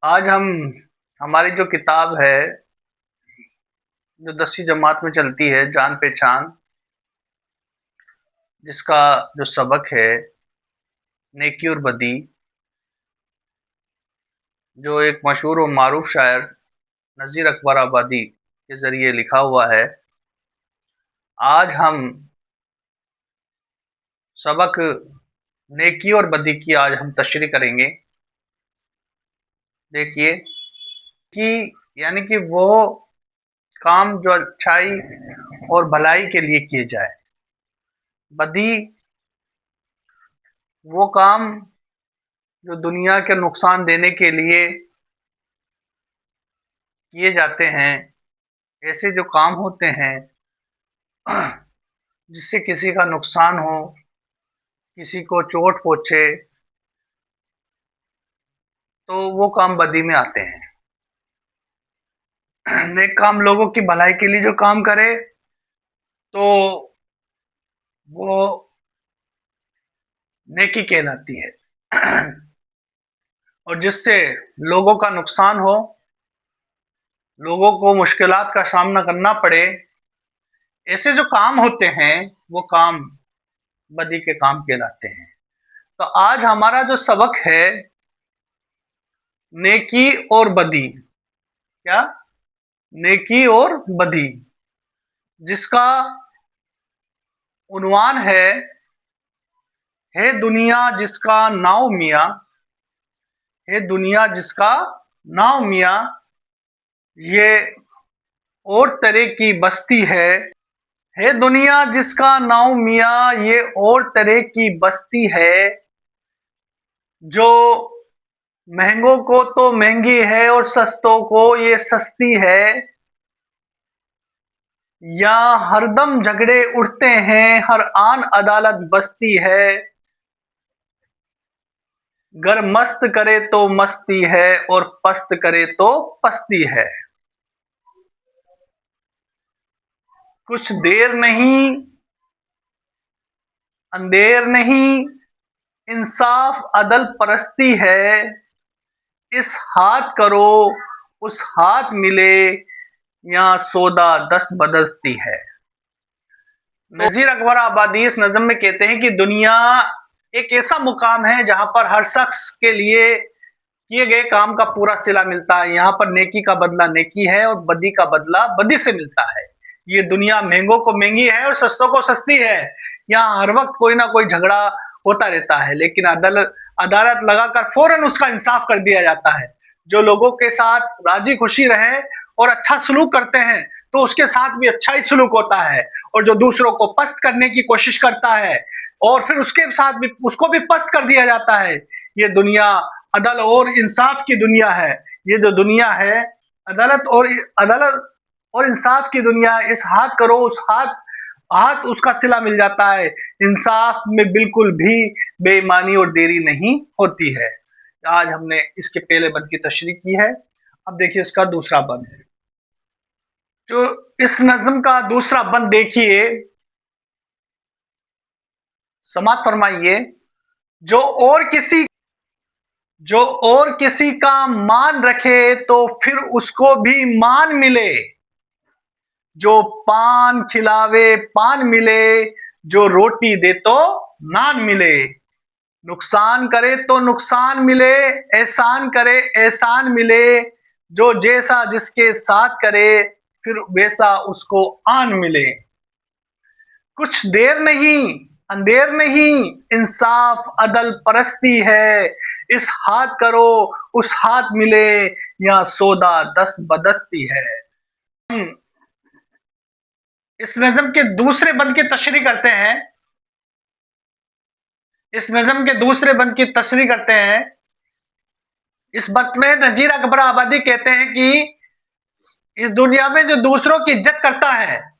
आज हम हमारी जो किताब है जो 10वीं जमात में चलती है, जान पहचान, जिसका जो सबक है नेकी और बदी, जो एक मशहूर और मारूफ शायर नज़ीर अकबर आबादी के ज़रिए लिखा हुआ है। आज हम सबक नेकी और बदी की आज हम तशरीह करेंगे। देखिए कि यानी कि वो काम जो अच्छाई और भलाई के लिए किए जाए, बदी वो काम जो दुनिया के नुकसान देने के लिए किए जाते हैं। ऐसे जो काम होते हैं जिससे किसी का नुकसान हो, किसी को चोट पहुंचे, तो वो काम बदी में आते हैं। नेक काम लोगों की भलाई के लिए जो काम करे, तो वो नेकी कहलाती है। और जिससे लोगों का नुकसान हो, लोगों को मुश्किलात का सामना करना पड़े, ऐसे जो काम होते हैं वो काम बदी के काम कहलाते हैं। तो आज हमारा जो सबक है नेकी और बदी, क्या, नेकी और बदी, जिसका उन्वान है दुनिया जिसका नाव मियाँ, है दुनिया जिसका नाव मियाँ, ये और तरह की बस्ती है दुनिया जिसका नाव मियाँ, ये और तरह की बस्ती है, जो महंगों को तो महंगी है और सस्तों को ये सस्ती है। यहाँ हरदम झगड़े उठते हैं, हर आन अदालत बसती है। गर मस्त करे तो मस्ती है और पस्त करे तो पस्ती है। कुछ देर नहीं अंधेर नहीं, इंसाफ अदल परस्ती है। इस हाथ करो उस हाथ मिले, यहाँ सौदा दस्त बदस्ती है। नजीर अकबर आबादी इस नज़म में कहते हैं कि दुनिया एक ऐसा मुकाम है जहां पर हर शख्स के लिए किए गए काम का पूरा सिला मिलता है। यहाँ पर नेकी का बदला नेकी है और बदी का बदला बदी से मिलता है। ये दुनिया महंगों को महंगी है और सस्तों को सस्ती है। यहाँ हर वक्त कोई ना कोई झगड़ा होता रहता है, लेकिन अदालत लगाकर फौरन उसका इंसाफ कर दिया जाता है। जो लोगों के साथ राजी खुशी रहे और अच्छा सलूक करते हैं, तो उसके साथ भी अच्छा ही सलूक होता है। और जो दूसरों को पस्त करने की कोशिश करता है, और फिर उसके साथ भी उसको भी पस्त कर दिया जाता है। ये दुनिया अदल और इंसाफ की दुनिया है। ये जो दुनिया है अदालत और इंसाफ की दुनिया है। इस हाथ करो उस हाथ हाथ उसका सिला मिल जाता है। इंसाफ में बिल्कुल भी बेईमानी और देरी नहीं होती है। आज हमने इसके पहले बंद की तशरीह की है। अब देखिए इसका दूसरा बंद है। जो इस नज्म का दूसरा बंद देखिए, समात फरमाइए। जो और किसी जो और किसी का मान रखे तो फिर उसको भी मान मिले। जो पान खिलावे पान मिले, जो रोटी दे तो नान मिले। नुकसान करे तो नुकसान मिले, एहसान करे एहसान मिले। जो जैसा जिसके साथ करे फिर वैसा उसको आन मिले। कुछ देर नहीं अंधेर नहीं, इंसाफ अदल परस्ती है। इस हाथ करो उस हाथ मिले, यहाँ सौदा दस्त बदस्ती है। हम इस नज़म के दूसरे बंद की तशरीह करते हैं। इस नज़म के दूसरे बंद की तशरीह करते हैं। इस बंद में नजीर अकबर आबादी कहते हैं कि इस दुनिया में जो दूसरों की इज्जत करता है,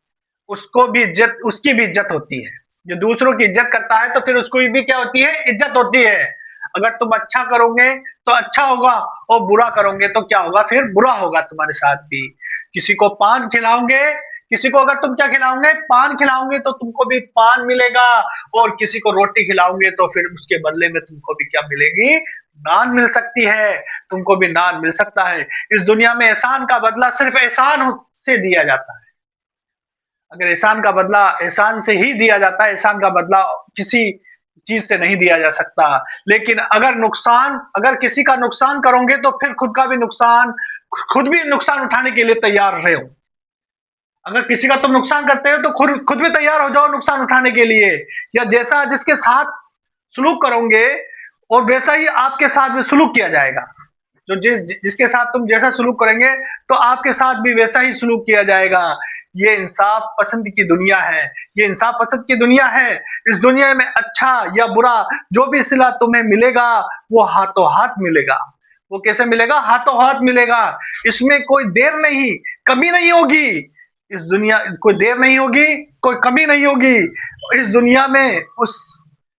उसको भी इज्जत उसकी भी इज्जत होती है। जो दूसरों की इज्जत करता है तो फिर उसको भी क्या होती है, इज्जत होती है। अगर तुम अच्छा करोगे तो अच्छा होगा, और बुरा करोगे तो क्या होगा, फिर बुरा होगा तुम्हारे साथ भी। किसी को पान खिलाओगे किसी को अगर तुम क्या खिलाओगे, पान खिलाओगे तो तुमको भी पान मिलेगा, और किसी को रोटी खिलाओगे तो फिर उसके बदले में तुमको भी क्या मिलेगी, नान मिल सकती है, तुमको भी नान मिल सकता है। इस दुनिया में एहसान का बदला सिर्फ एहसान से दिया जाता है। अगर एहसान का बदला एहसान से ही दिया जाता है, एहसान का बदला किसी चीज से नहीं दिया जा सकता। लेकिन अगर किसी का नुकसान करोगे तो फिर खुद भी नुकसान उठाने के लिए तैयार रहो। अगर किसी का तुम नुकसान करते हो तो खुद भी तैयार हो जाओ नुकसान उठाने के लिए, या जैसा जिसके साथ सलूक करोगे और वैसा ही आपके साथ भी सलूक किया जाएगा। जिसके साथ तुम जैसा सलूक करेंगे तो आपके साथ भी वैसा ही सलूक किया जाएगा। ये इंसाफ पसंद की दुनिया है, ये इंसाफ पसंद की दुनिया है। इस दुनिया में अच्छा या बुरा जो भी सिला तुम्हें मिलेगा वो हाथों हाथ मिलेगा। वो कैसे मिलेगा? हाथों हाथ मिलेगा। इसमें कोई देर नहीं, कमी नहीं होगी। इस दुनिया कोई देर नहीं होगी, कोई कमी नहीं होगी। इस दुनिया में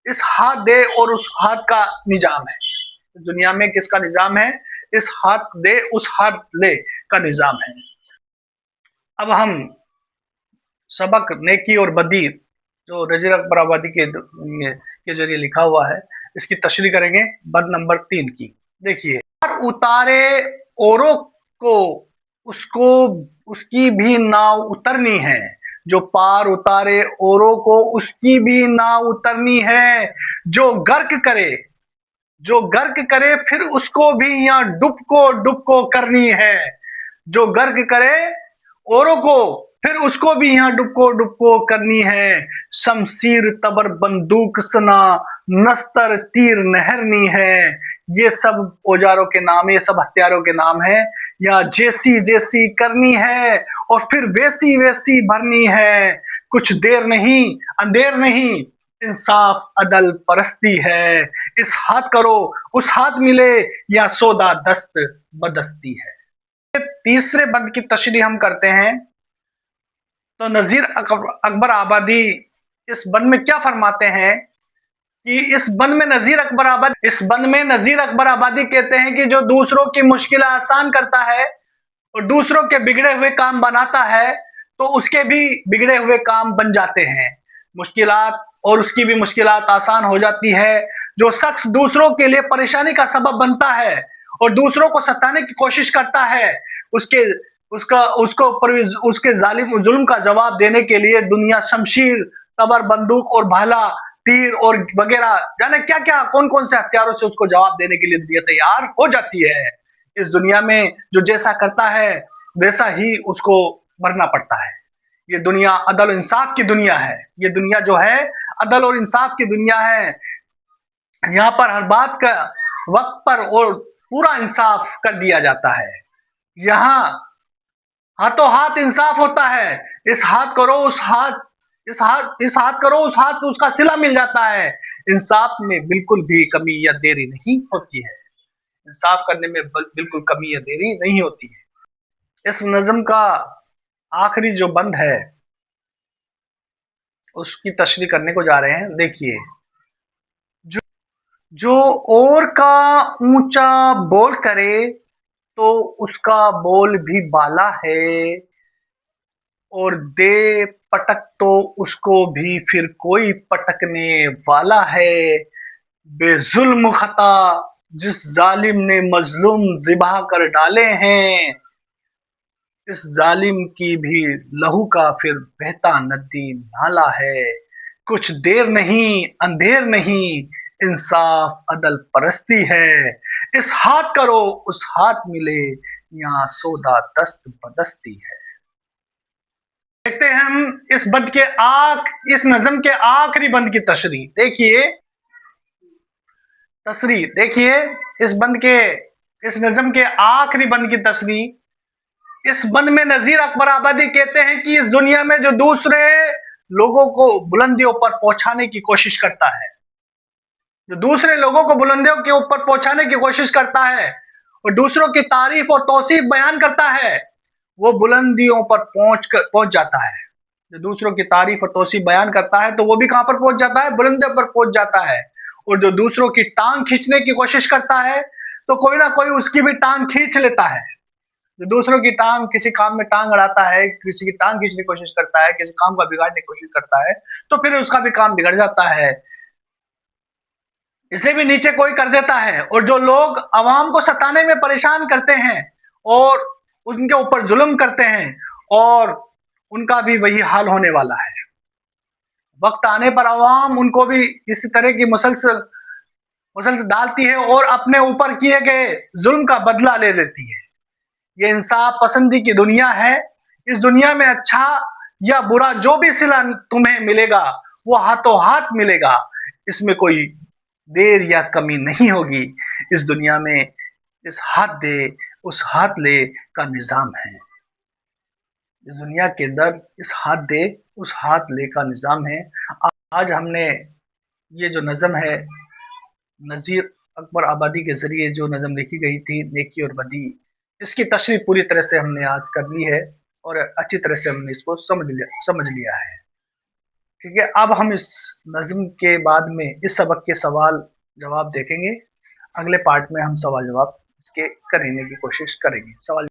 इस हाथ दे और उस हाथ का निजाम है। इस दुनिया में किसका निजाम है? इस हाथ दे उस हाथ ले का निजाम है। अब हम सबक नेकी और बदी जो नजीर अकबर आबादी के जरिए लिखा हुआ है, इसकी तशरीह करेंगे बद नंबर 3 की। देखिए, उतारे औरों को उसको उसकी भी नाव उतरनी है। जो पार उतारे औरों को उसकी भी नाव उतरनी है। जो गर्क करे फिर उसको भी यहाँ डुबको करनी है। जो गर्क करे औरों को फिर उसको भी यहाँ डुबको करनी है। शमशीर तबर बंदूक सना नस्तर तीर नहरनी है। ये सब औजारों के नाम है, ये सब हथियारों के नाम है। या जैसी जैसी करनी है और फिर वैसी वैसी भरनी है। कुछ देर नहीं अंधेर नहीं, इंसाफ अदल परस्ती है। इस हाथ करो उस हाथ मिले, या सौदा दस्त बदस्ती है। तीसरे बंद की तशरीह हम करते हैं। तो नजीर अकबर आबादी इस बंद में क्या फरमाते हैं कि इस बंद में नजीर अकबर आबादी कहते हैं कि जो दूसरों की मुश्किल आसान करता है और दूसरों के बिगड़े हुए काम बनाता है तो उसके भी बिगड़े हुए काम बन जाते हैं। मुश्किलात और उसकी भी मुश्किलात आसान हो जाती है। जो शख्स दूसरों के लिए परेशानी का सबब बनता है और दूसरों को सताने की कोशिश करता है, उसके उसका उसको उसके जालिम जुल्म का जवाब देने के लिए दुनिया शमशीर तबर बंदूक और भाला तीर और वगैरह जाने क्या क्या कौन कौन से हथियारों से उसको जवाब देने के लिए दुनिया तैयार हो जाती है। इस दुनिया में जो जैसा करता है वैसा ही उसको मरना पड़ता है। ये दुनिया अदल और इंसाफ की दुनिया है। ये दुनिया जो है अदल और इंसाफ की दुनिया है। यहाँ पर हर बात का वक्त पर और पूरा इंसाफ कर दिया जाता है। यहाँ हाथों हाथ इंसाफ होता है। इस हाथ करो उस हाथ इस हाथ करो उस हाथ उसका सिला मिल जाता है। इंसाफ में बिल्कुल भी कमी या देरी नहीं होती है। इंसाफ करने में बिल्कुल कमी या देरी नहीं होती है। इस नज्म का आखिरी जो बंद है उसकी तशरीह करने को जा रहे हैं। देखिए, जो जो और का ऊंचा बोल करे तो उसका बोल भी बाला है, और दे पटक तो उसको भी फिर कोई पटकने वाला है। बेजुल्म खता जिस जालिम ने मजलूम जिबा कर डाले हैं, इस जालिम की भी लहू का फिर बहता नदी नाला है। कुछ देर नहीं अंधेर नहीं, इंसाफ अदल परस्ती है। इस हाथ करो उस हाथ मिले, यहाँ सौदा दस्त बदस्ती है। देखते हैं हम इस नज़म के आखिरी बंद की तशरीह। देखिए इस नज़म के आखिरी बंद की तशरीह। इस बंद में नजीर अकबर आबादी कहते हैं कि इस दुनिया में जो दूसरे लोगों को बुलंदियों पर पहुंचाने की कोशिश करता है, जो दूसरे लोगों को बुलंदियों के ऊपर पहुंचाने की कोशिश करता है और दूसरों की तारीफ और तौसीफ बयान करता है, वो बुलंदियों पर पहुंच जाता है। जो दूसरों की तारीफ और तौसीफ बयान करता है तो वो भी कहां पर पहुंच जाता है? बुलंदियों पर पहुंच जाता है। और जो दूसरों की टांग खींचने की कोशिश करता है तो कोई ना कोई उसकी भी टांग खींच लेता है। जो दूसरों की टांग, किसी काम में टांग अड़ाता है, किसी की टांग खींचने की कोशिश करता है, किसी काम का बिगाड़ने की कोशिश करता है, तो फिर उसका भी काम बिगड़ जाता है। इसे भी नीचे कोई कर देता है। और जो लोग अवाम को सताने में परेशान करते हैं और उनके ऊपर जुल्म करते हैं, और उनका भी वही हाल होने वाला है। वक्त आने पर अवाम उनको भी इसी तरह की मुसलसल मुसलसल डालती है और अपने ऊपर किए गए जुल्म का बदला ले लेती है। ये इंसाफ पसंदी की दुनिया है। इस दुनिया में अच्छा या बुरा जो भी सिला तुम्हें मिलेगा, वो हाथों हाथ मिलेगा। इसमें कोई देर या कमी नहीं होगी। इस दुनिया में इस हाथ दे उस हाथ ले का निजाम है। इस दुनिया के अंदर इस हाथ दे उस हाथ ले का निजाम है। आज हमने ये जो नज़म है, नज़ीर अकबर आबादी के ज़रिए जो नज़म लिखी गई थी, नेकी और बदी, इसकी तशरीह पूरी तरह से हमने आज कर ली है और अच्छी तरह से हमने इसको समझ लिया है। ठीक है, अब हम इस नज़म के बाद में इस सबक के सवाल जवाब देखेंगे। अगले पार्ट में हम सवाल जवाब इसके करने की कोशिश करेंगे। सवाल